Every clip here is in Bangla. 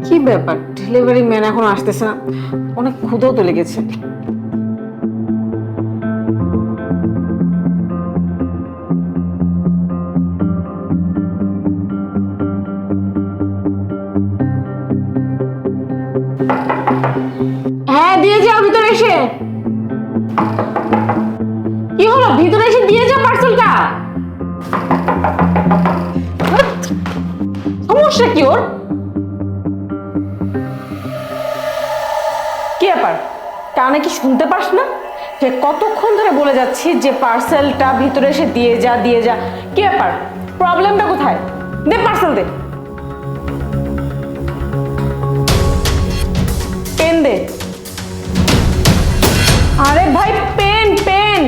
কি ব্যাপার, ডেলিভারি ম্যান এখন আসতেছে না? অনেক ক্ষুধাও তো লেগেছে। হ্যাঁ, দিয়ে যাও ভিতরে এসে। কি হলো, ভিতরে এসে দিয়ে যাও পার্সেলটা। সমস্যা কি ওর? কি ব্যাপার, কানে কি শুনতে পাস না? যে কতক্ষণ ধরে বলে যাচ্ছি যে পার্সেলটা ভিতরে এসে দিয়ে যা দিয়ে যা। কি ব্যাপার, প্রবলেমটা কোথায়? দে পার্সেল দে, পেন দে। আরে ভাই, পেন পেন।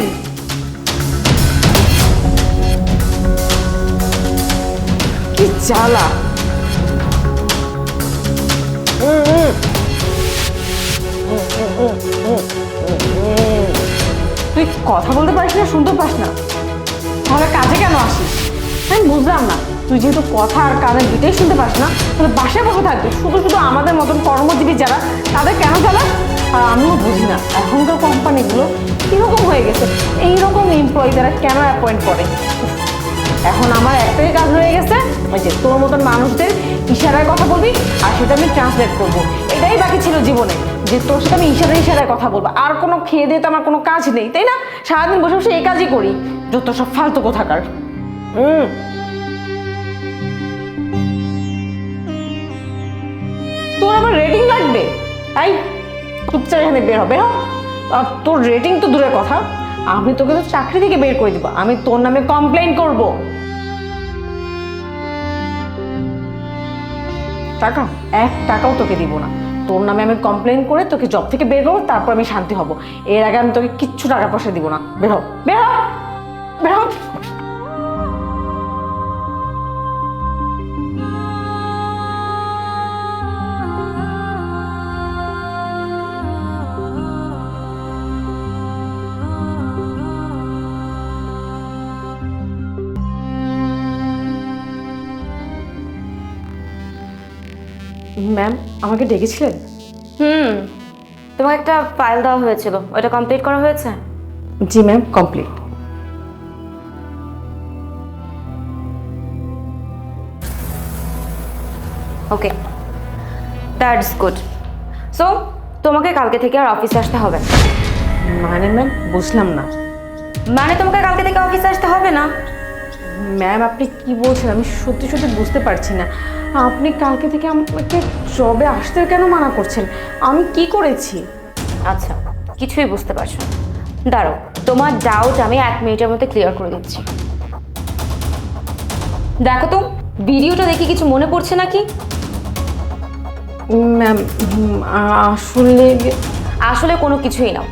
কি জ্বালা। তুই কথা বলতে পারিস না, শুনতে পাস না, তাহলে কাজে কেন আসিস? আমি বুঝলাম না, তুই যেহেতু কথা আর কানে দুটোই শুনতে পাস না, তাহলে বাসায় বসে থাকবি। শুধু শুধু আমাদের মতন কর্মজীবী যারা, তাদের কেন চালাস? আর আমিও বুঝি না এখনকার কোম্পানিগুলো কিরকম হয়ে গেছে, এইরকম এমপ্লয়ি তারা কেন অ্যাপয়েন্ট করে। এখন আমার একটাই কাজ রয়ে গেছে, ওই যে তোর মতন মানুষদের ইশারায় কথা বলবি আর সেটা আমি ট্রান্সলেট করবো। এটাই বাকি ছিল জীবনে, যে তোর সাথে আমি ইশারায় ইশারায় কথা বলবো। আর কোনো খেয়ে দিয়ে তো আমার কোনো কাজ নেই, তাই না? সারাদিন বসে বসে এই কাজই করি, যত সব ফালতু কোথাকার। তোর আবার রেটিং লাগবে? তাই চুপচাপ এখানে বের হবে। আর তোর রেটিং তো দূরের কথা, আমি তোকে তো চাকরি থেকে বের করে দিব। আমি তোর নামে কমপ্লেইন করব। টাকা 1 টাকাও তোকে দিব না। তোর নামে আমি কমপ্লেইন করে তোকে জব থেকে বের করবো, তারপর আমি শান্তি হব। এর আগে আমি তোকে কিচ্ছু টাকা পয়সা দিব না। বের হ, বের হ, বের হ। ম্যাম, আমাকে ডেকেছিলেন? হুম, তোমাকে একটা ফাইল দেওয়া হয়েছিল, ওটা কমপ্লিট করা হয়েছে? জি ma'am, complete. Okay, that's good. So তোমাকে কালকে থেকে আর অফিসে আসতে হবে না। মানে ম্যাম, বুঝলাম না। মানে তোমাকে কালকে থেকে অফিসে আসতে হবে না? ম্যাম, আপনি কি বলছেন? আমি সত্যি সত্যি বুঝতে পারছি না। আপনি কালকে থেকে আমাকে জবে আসতে কেন মানা করছেন? আমি কি করেছি? আচ্ছা, কিছুই বুঝতে পারছো না। দাঁড়াও, তোমার ডাউট আমি 1 মিনিটের মধ্যে ক্লিয়ার করে দিচ্ছি। দেখো তো, ভিডিওটা দেখে কিছু মনে পড়ছে নাকি? ম্যাম, আসলে আসলে কোনো কিছুই না।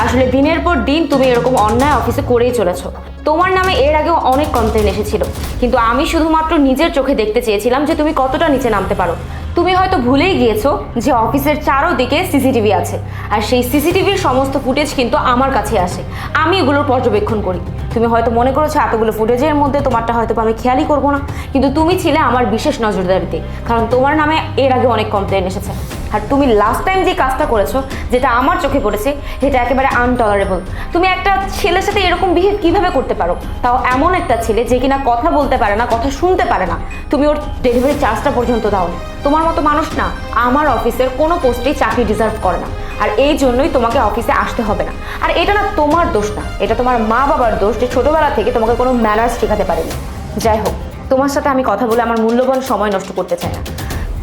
আসলে দিনের পর দিন তুমি এরকম অন্যায় অফিসে করেই চলেছো। তোমার নামে এর আগেও অনেক কমপ্লেন এসেছিল, কিন্তু আমি শুধুমাত্র নিজের চোখে দেখতে চেয়েছিলাম যে তুমি কতটা নিচে নামতে পারো। তুমি হয়তো ভুলেই গিয়েছো যে অফিসের চারোদিকে সিসিটিভি আছে, আর সেই সিসিটিভির সমস্ত ফুটেজ কিন্তু আমার কাছে আসে। আমি এগুলোর পর্যবেক্ষণ করি। তুমি হয়তো মনে করেছো এতগুলো ফুটেজের মধ্যে তোমারটা হয়তো আমি খেয়ালই করবো না, কিন্তু তুমি ছিলে আমার বিশেষ নজরদারিতে, কারণ তোমার নামে এর আগে অনেক কমপ্লেন এসেছে। আর তুমি লাস্ট টাইম যে কাজটা করেছো, যেটা আমার চোখে পড়েছে, সেটা একেবারে আনটলারেবল। তুমি একটা ছেলের সাথে এরকম বিহেভ কিভাবে করতে পারো? তাও এমন একটা ছেলে যে কিনা কথা বলতে পারে না, কথা শুনতে পারে না। তুমি ওর ডেলিভারি চার্জটা পর্যন্ত দাও। তোমার মতো মানুষ না আমার অফিসের কোনো পোস্টেই চাকরি ডিজার্ভ করে না, আর এই জন্যই তোমাকে অফিসে আসতে হবে না। আর এটা না তোমার দোষ না, এটা তোমার মা বাবার দোষ, যে ছোটবেলা থেকে তোমাকে কোনো ম্যানার্স শেখাতে পারেনি। যাই হোক, তোমার সাথে আমি কথা বলে আমার মূল্যবান সময় নষ্ট করতে চাই না।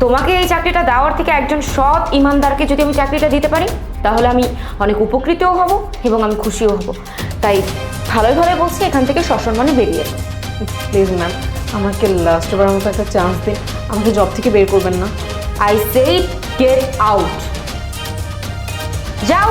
তোমাকে এই চাকরিটা দেওয়ার থেকে একজন সৎ ইমানদারকে যদি আমি চাকরিটা দিতে পারি, তাহলে আমি অনেক উপকৃতও হব এবং আমি খুশিও হব। তাই ভালোই ভালোই বলছি, এখান থেকে সসম্মানে বেরিয়ে। প্লিজ ম্যাম, আমাকে লাস্টবার মতো একটা চান্স দিন। আমাকে জব থেকে বের করবেন না। I said get out. যাও।